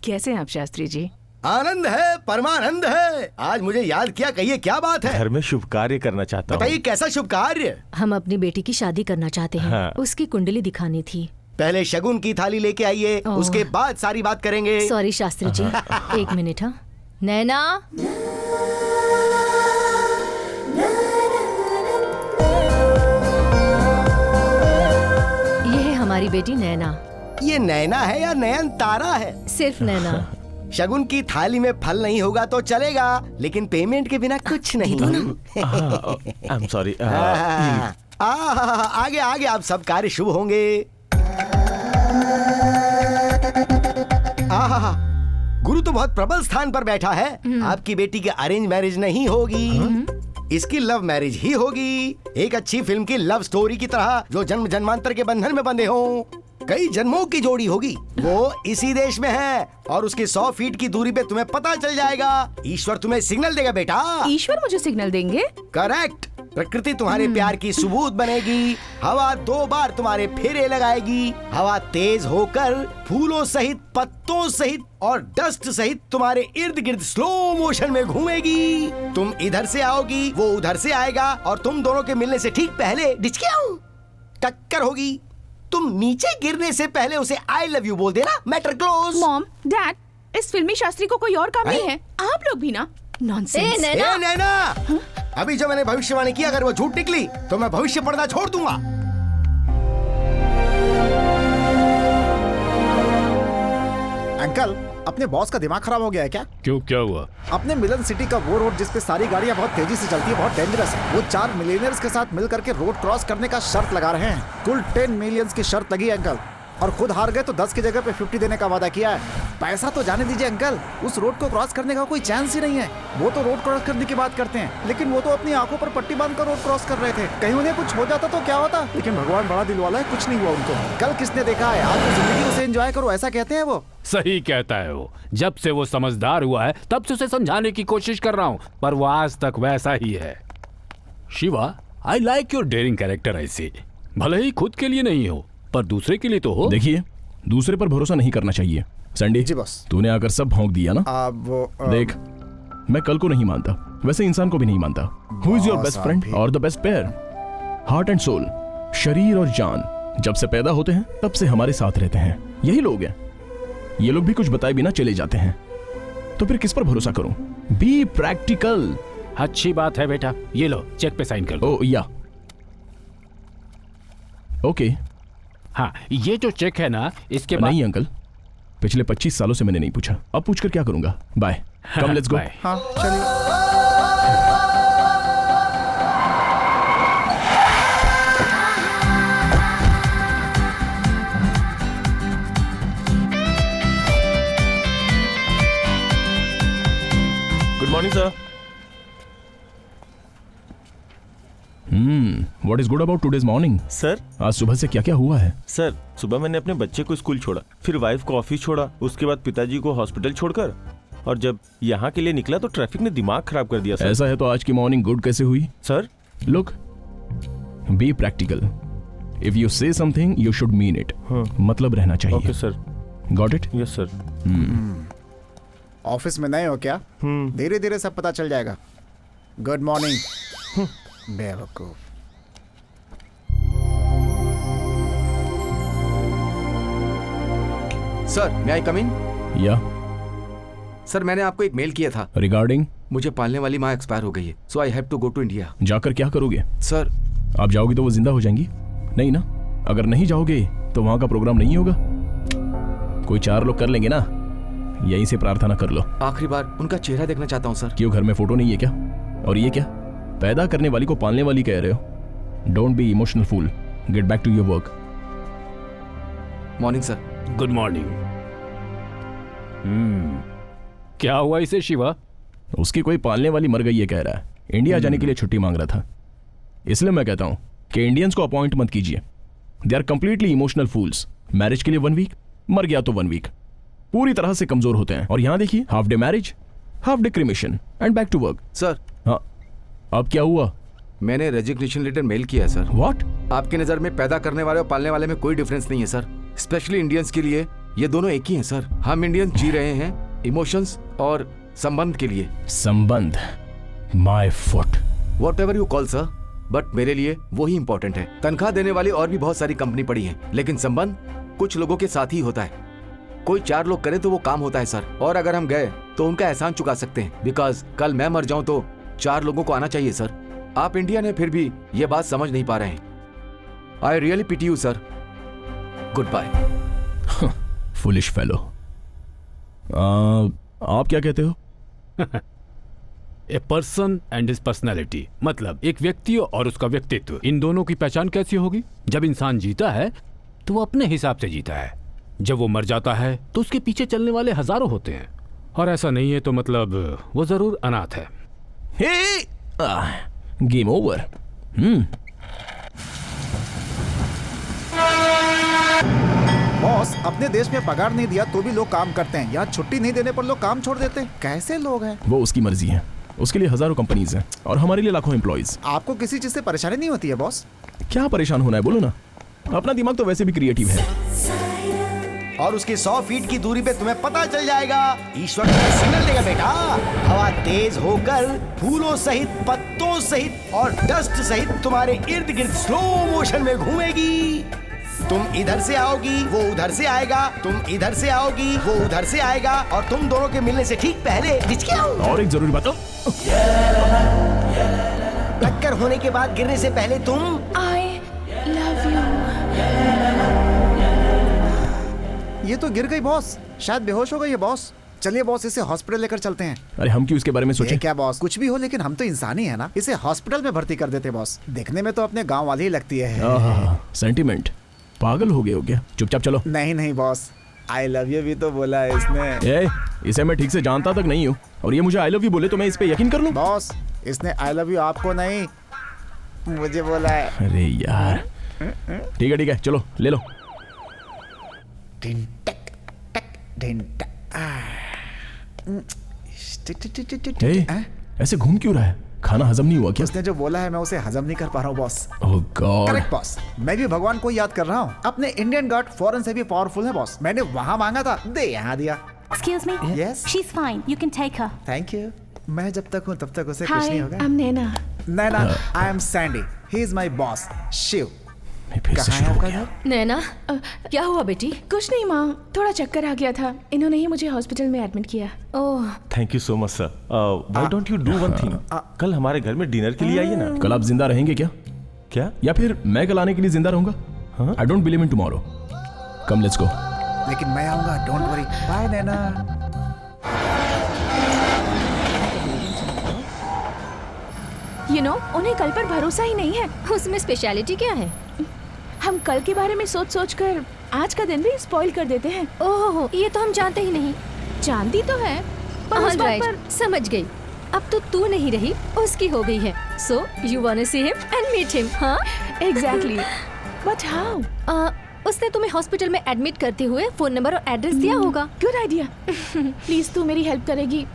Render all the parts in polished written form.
कैसे हैं आप शास्त्री जी? आनंद है, परमानंद है। आज मुझे याद किया, कहिए क्या बात है? घर में शुभ कार्य करना चाहता हूँ। बताइए कैसा शुभ कार्य? हम अपनी बेटी की शादी करना चाहते हैं। हाँ। उसकी कुंडली दिखानी थी। पहले शगुन की थाली लेके आइए, ओह। उसके बाद सारी बात करेंगे। सॉरी शास्त्री जी, एक मिनट। हाँ नैना, ये है हमारी बेटी नैना। ये नैना है या नयन तारा है? सिर्फ नैना। शगुन की थाली में फल नहीं होगा तो चलेगा, लेकिन पेमेंट के बिना कुछ नहीं। I am sorry. आगे आगे आप सब कार्य शुभ होंगे। गुरु तो बहुत प्रबल स्थान पर बैठा है। आपकी बेटी की अरेंज मैरिज नहीं होगी, इसकी लव मैरिज ही होगी। एक अच्छी फिल्म की लव स्टोरी की तरह, जो जन्म जन्मांतर के बंधन में बंधे हों। कई जन्मों की जोड़ी होगी। वो इसी देश में है और उसकी 100 फीट की दूरी पे तुम्हें पता चल जाएगा। ईश्वर तुम्हें सिग्नल देगा बेटा। ईश्वर मुझे सिग्नल देंगे? करेक्ट। प्रकृति तुम्हारे प्यार की सबूत बनेगी। हवा 2 बार तुम्हारे फेरे लगाएगी। हवा तेज होकर फूलों सहित, पत्तों सहित और डस्ट सहित तुम्हारे इर्द गिर्द स्लो मोशन में घूमेगी। तुम इधर से आओगी, वो उधर से आएगा और तुम दोनों के मिलने से ठीक पहले डिचकियाऊ टक्कर होगी। तुम नीचे गिरने से पहले उसे आई लव यू बोल देना। Matter close. मॉम, डैड, इस फिल्मी शास्त्री को कोई और काम नहीं है। आप लोग भी ना नॉनसेंस। नैना, अभी जो मैंने भविष्यवाणी की, अगर वो झूठ निकली तो मैं भविष्य पढ़ना छोड़ दूंगा। अंकल, अपने बॉस का दिमाग खराब हो गया है क्या? क्यों, क्या हुआ? अपने मिलन सिटी का वो रोड जिस पे सारी गाड़ियां बहुत तेजी से चलती है, बहुत डेंजरस है। वो 4 मिलियनर्स के साथ मिल करके रोड क्रॉस करने का शर्त लगा रहे हैं। कुल 10 मिलियंस की शर्त लगी है अंकल, और खुद हार गए तो 10 की जगह पे 50 देने का वादा किया है। पैसा तो जाने दीजिए अंकल, उस रोड को क्रॉस करने का कोई चांस ही नहीं है। वो तो रोड क्रॉस करने की बात करते हैं, लेकिन वो तो अपनी आंखों पर पट्टी बांधकर रोड क्रॉस कर रहे थे। कहीं उन्हें कुछ हो जाता तो क्या होता? लेकिन भगवान बड़ा दिल वाला है, कुछ नहीं हुआ उनको। कल किसने देखा है, आज की जिंदगी उसे एंजॉय करो, ऐसा कहते हैं वो। सही कहता है वो। जब से वो समझदार हुआ है तब से उसे समझाने की कोशिश कर रहा हूँ, पर वो आज तक वैसा ही है। Shiva, I like your daring character. ऐसे भले ही खुद के लिए नहीं हो, पर दूसरे के लिए तो हो। देखिए, दूसरे पर भरोसा नहीं करना चाहिए। संडे जी बॉस। तूने आकर सब भौंक दिया ना। देख, मैं कल को नहीं मानता, वैसे इंसान को भी नहीं मानता। Who is your best friend और the best pair? Heart and soul, शरीर और जान, जब से पैदा होते हैं तब से हमारे साथ रहते हैं। यही लोग हैं। ये लोग भी कुछ बताए बिना चले जाते हैं, तो फिर किस पर भरोसा करूं? Be practical. अच्छी बात है बेटा, ये लो चेक पे साइन कर दो। ओ या ओके। हाँ, ये जो चेक है ना, इसके बाद नहीं अंकल, पिछले 25 सालों से मैंने नहीं पूछा, अब पूछकर क्या करूंगा। Bye, come let's go. हाँ चलिए। Good morning sir. What is good about today's morning? Sir, आज सुबह से क्या क्या हुआ है? सर सुबह मैंने अपने बच्चे को स्कूल छोड़ा, फिर वाइफ को ऑफिस छोड़ा, उसके बाद पिताजी को हॉस्पिटल छोड़कर, और जब यहाँ के लिए निकला तो ट्रैफिक ने दिमाग खराब कर दिया सर। ऐसा है तो आज की मॉर्निंग गुड कैसे हुई? Sir look, be practical. If you से something you should mean it. मतलब रहना चाहिए। Okay sir. Got it? Yes sir. Office में नए हो क्या? धीरे धीरे सब पता चल जाएगा। गुड मॉर्निंग बेवकूफ। Sir, may I come in? या सर, मैंने आपको एक मेल किया था। रिगार्डिंग? मुझे पालने वाली माँ एक्सपायर हो गई है, so I have to go to India. जाकर क्या करोगे? सर, आप जाओगे तो वो जिंदा हो जाएंगी? नहीं ना? अगर नहीं जाओगे तो वहां का प्रोग्राम नहीं होगा। कोई 4 लोग कर लेंगे ना, यहीं से प्रार्थना कर लो। आखिरी बार उनका चेहरा देखना चाहता हूँ सर। क्यों, घर में फोटो नहीं है क्या? और ये क्या, पैदा करने वाली को पालने वाली कह रहे हो? Don't be emotional fool, get back to your work. Morning sir. Good morning. क्या हुआ इसे शिवा? उसकी कोई पालने वाली मर गई है कह रहा है। इंडिया जाने के लिए छुट्टी मांग रहा था। इसलिए मैं कहता हूं कि इंडियंस को अपॉइंट मत कीजिए। They are completely emotional fools. Marriage के लिए 1 वीक, मर गया तो 1 वीक, पूरी तरह से कमजोर होते हैं। और यहां देखिए, half day marriage, half day cremation and back to work. Sir, हाँ, अब क्या हुआ? मैंने रेजिग्नेशन लेटर मेल किया है सर। व्हाट? आपकी नजर में पैदा करने वाले और पालने वाले में कोई डिफरेंस नहीं है सर। स्पेशली इंडियंस के लिए ये दोनों एक ही हैं सर। हम इंडियंस जी रहे हैं इमोशंस और संबंध के लिए। संबंध, my foot. What ever you call sir, but मेरे लिए वही इंपॉर्टेंट है। तनख्वाह देने वाली और भी बहुत सारी कंपनी पड़ी है, लेकिन संबंध कुछ लोगों के साथ ही होता है। कोई 4 लोग करे तो वो काम होता है सर। और अगर हम गए तो उनका एहसान चुका सकते हैं, बिकॉज कल मैं मर जाऊं तो 4 लोगों को आना चाहिए सर। आप इंडियन है फिर भी ये बात समझ नहीं पा रहे हैं। I really pity you sir. Goodbye. Foolish fellow. आप क्या कहते हो? A person and his personality, मतलब एक व्यक्ति और उसका व्यक्तित्व, इन दोनों की पहचान कैसी होगी? जब इंसान जीता है तो वो अपने हिसाब से जीता है, जब वो मर जाता है तो उसके पीछे चलने वाले हजारों होते हैं, और ऐसा नहीं है तो मतलब वो जरूर अनाथ है। Game over. बॉस, अपने देश में पगार नहीं दिया तो भी लोग काम करते हैं, यहाँ छुट्टी नहीं देने पर लोग काम छोड़ देते हैं। कैसे लोग हैं? वो उसकी मर्जी है, उसके लिए हजारों कंपनीज हैं और हमारे लिए लाखों एम्प्लॉइज। आपको किसी चीज से परेशानी नहीं होती है बॉस? क्या परेशान होना है, बोलो ना। अपना दिमाग तो वैसे भी क्रिएटिव है। और उसके 100 फीट की दूरी पे तुम्हें पता चल जाएगा। ईश्वर तुम्हें सिग्नल देगा बेटा। हवा तेज होकर फूलों सहित, पत्तों सहित और डस्ट सहित तुम्हारे इर्द गिर्द स्लो मोशन में घूमेगी। तुम इधर से आओगी, वो उधर से आएगा, तुम इधर से आओगी, वो उधर से आएगा, और तुम दोनों के मिलने से ठीक पहले और एक जरूरी बात, टक्कर होने के बाद गिरने से पहले तुम आई लव यू। ये तो गिर गई बॉस, शायद बेहोश हो गई है बॉस। चलिए बॉस, इसे हॉस्पिटल लेकर चलते हैं। अरे हम क्यों इसके बारे में ये सोचें? क्या बॉस, कुछ भी हो लेकिन हम तो इंसान ही है ना। इसे हॉस्पिटल में भर्ती कर देते बॉस। देखने में तो अपने गांव वाली ही लगती है। सेंटिमेंट, पागल हो गए हो क्या? चुपचाप चलो। नहीं नहीं बॉस, आई लव यू भी तो बोला है इसने। इसे मैं ठीक से जानता तक नहीं हूँ, और ये मुझे आई लव यू बोले तो मैं इस पे यकीन कर लूं? बॉस, इसने आई लव यू आपको नहीं मुझे बोला है। अरे यार, ठीक है चलो ले लो। टिन टक टक टिन टक। ऐसे घूम क्यों रहा है? खाना हजम नहीं हुआ क्या? उसने जो बोला है मैं उसे हजम नहीं कर पा रहा हूँ बॉस। ओह गॉड। करेक्ट बॉस, मैं भी भगवान को याद कर रहा हूँ। अपने इंडियन गॉड फॉरेन से भी पावरफुल है बॉस। मैंने वहाँ मांगा था, दे यहाँ दिया। Excuse me? Yes? She's fine. You can take her. Thank you. मैं जब तक हूँ तब तक उसे कुछ हाय, नहीं आई होगा। Am Naina. Naina, I am Sandy, he is my boss Shiv. फिर से कहाँ है शुरू हो आपका गया। घर? नैना, क्या हुआ बेटी? कुछ नहीं माँ, थोड़ा चक्कर आ गया था, इन्होंने ही मुझे हॉस्पिटल में एडमिट किया। Oh, thank you so much sir. Why don't you do one thing, कल हमारे घर में डिनर के लिए आइए ना। कल आप जिंदा रहेंगे क्या? क्या? या फिर मैं कल आने के लिए जिंदा रहूंगा? I don't believe in tomorrow. Come let's go. लेकिन मैं आऊंगा, don't worry. Bye Naina. You know, उन्हें कल पर भरोसा ही नहीं है। उसमें स्पेशलिटी क्या है? हम कल के बारे में सोच सोच कर आज का दिन भी स्पॉइल कर देते हैं। ओह, ये तो हम जानते ही नहीं। जानती तो है, पर उस All बात right, पर समझ गई। अब तो तू नहीं रही, उसकी हो गई है। So you wanna see him and meet him, हाँ? एग्जैक्टली। But how? उसने तुम्हें हॉस्पिटल में एडमिट करते हुए फोन नंबर और एड्रेस दिया होगा। Good idea. प्लीज तू मेरी हेल्प करेगी?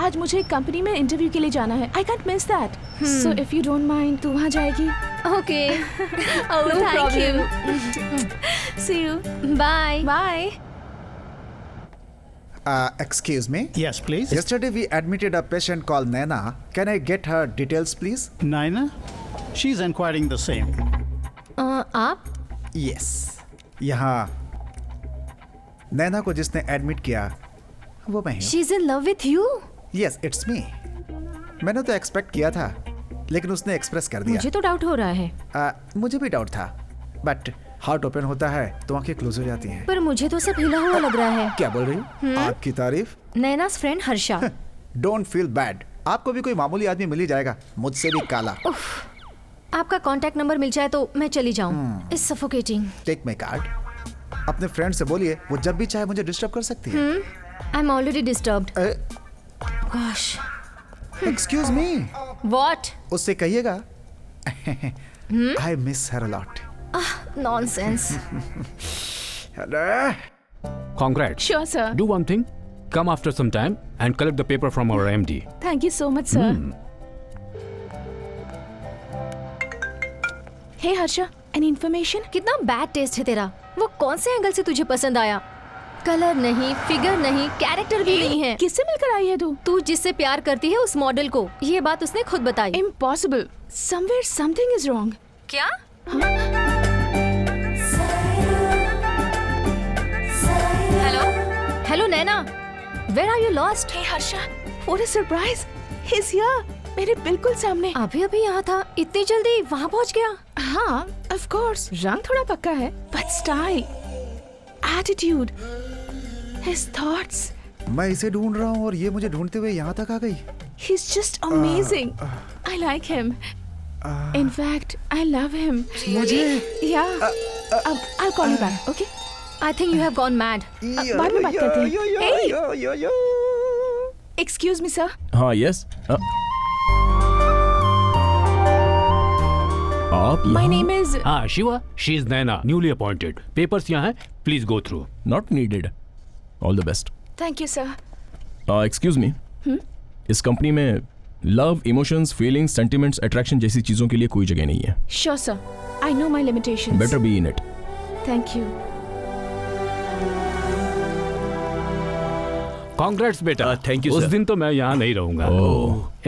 आज मुझे एक कंपनी में इंटरव्यू के लिए जाना है। I can't miss that. So if you don't mind, तू वहाँ जाएगी? Okay. Oh, No thank problem. you. See you. Bye. Bye. Excuse me? Yes, please. Yesterday we admitted a patient called Naina. Can I get her details, please? Naina? She's inquiring the same. आप? Yes. यहाँ नैना को जिसने admit किया वो मैं हूँ। She's in love with you? Yes, it's me. मैंने तो एक्सपेक्ट किया था, लेकिन उसने एक्सप्रेस कर दिया। मुझे तो डाउट हो रहा है। मुझे भी डाउट था, बट हार्ट ओपन होता है तो आंखें क्लोज हो जाती हैं। पर मुझे तो सब हिला हुआ लग रहा है। क्या बोल रही हूँ? आपकी तारीफ। Naina's friend Harsha. Don't feel bad, आपको भी कोई मामूली आदमी मिल ही जाएगा, मुझसे भी काला। आपका कांटेक्ट नंबर मिल जाए तो मैं चली जाऊं। It's suffocating. Take my card. अपने फ्रेंड से बोलिए वो जब भी चाहे मुझे डिस्टर्ब कर सकती है। I am already disturbed. Gosh. Excuse me. What? उससे कहिएगा I miss her lot. Nonsense. Congrats. Sure, sir. Do one thing. Come after some time and collect the paper from our MD. Thank you so much, sir. Hey, Harsha, any information? कितना bad taste है तेरा। वो कौन से angle से तुझे पसंद आया? कलर नहीं, फिगर नहीं, कैरेक्टर भी नहीं है। किससे मिलकर आई है तू जिससे प्यार करती है उस मॉडल को, ये बात उसने खुद बताई। Impossible, somewhere something is wrong. क्या? Hello Naina, where are you lost? Hey Harsha, what a surprise, he is here, मेरे बिल्कुल सामने। अभी अभी यहाँ था, इतनी जल्दी वहाँ पहुँच गया? हाँ, ऑफ कोर्स, रंग थोड़ा पक्का है, but style, attitude, his thoughts. मैं इसे ढूंढ रहा हूँ और ये मुझे ढूंढते हुए यहाँ तक आ गई। He is just amazing, I like him, in fact I love him. मुझे या अब I'll call you back, okay? I think you have gone mad. बाद में बात करते हैं। Hey! Excuse me, sir. हाँ यस आप My name is. हाँ Shiva, she is Naina, newly appointed. Papers यहाँ हैं, please go through. Not needed, all the best. Thank you, sir. Excuse me, इस कंपनी में love, emotions, feelings, sentiments, attraction जैसी चीजों के लिए कोई जगह नहीं है। Sure, sir. I know my limitations. Better be in it. Thank you. Congrats बेटा। थैंक यू उस सर। दिन तो मैं यहाँ नहीं रहूंगा।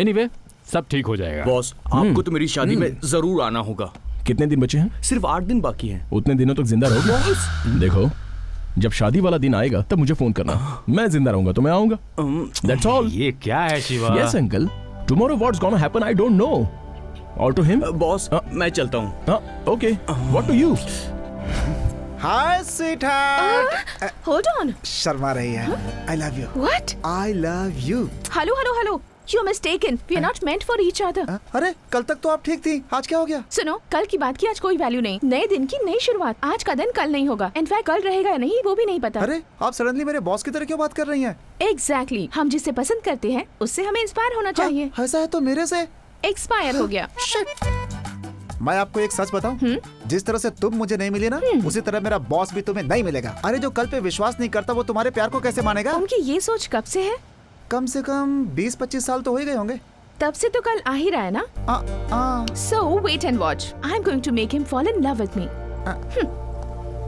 एनीवे, सब ठीक हो जाएगा। बॉस, आपको तो मेरी शादी में जरूर आना होगा। कितने दिन बचे हैं? सिर्फ 8 दिन बाकी हैं। उतने दिनों तक जिंदा रहोगे? देखो, जब शादी वाला दिन आएगा तब मुझे फोन करना, मैं जिंदा रहूंगा तो मैं आऊंगा। That's all. ये क्या है Shiva? Yes uncle. Tomorrow what's gonna happen I don't know. Or to him? Boss, मैं चलता हूँ। Okay. What to you? Hi sweetheart. Hold on. Sharma रही है। I love you. What? I love you. Hello, hello, hello. You're mistaken. We are not meant for each other. अरे कल तक तो आप ठीक थी, आज क्या हो गया? सुनो, कल की बात की आज कोई वैल्यू नहीं। नए दिन की नई शुरुआत। आज का दिन कल नहीं होगा। इनफैक्ट कल रहेगा या नहीं वो भी नहीं पता। अरे आप सडनली मेरे बॉस की तरह क्यों बात कर रही हैं? Exactly. हम जिसे पसंद करते हैं उससे हमें इंस्पायर होना चाहिए। ऐसा है तो मेरे से एक्सपायर हो गया। मैं आपको एक सच बताऊं, जिस तरह से तुम मुझे नहीं मिली ना, उसी तरह मेरा बॉस भी तुम्हें नहीं मिलेगा। अरे जो कल पे विश्वास नहीं करता वो तुम्हारे प्यार को कैसे मानेगा? उनकी ये सोच कब से है? कम से कम 20-25 साल तो हो ही गए होंगे। तब से तो कल आ ही रहा है ना? So wait and watch. I'm going to make him fall in love with me.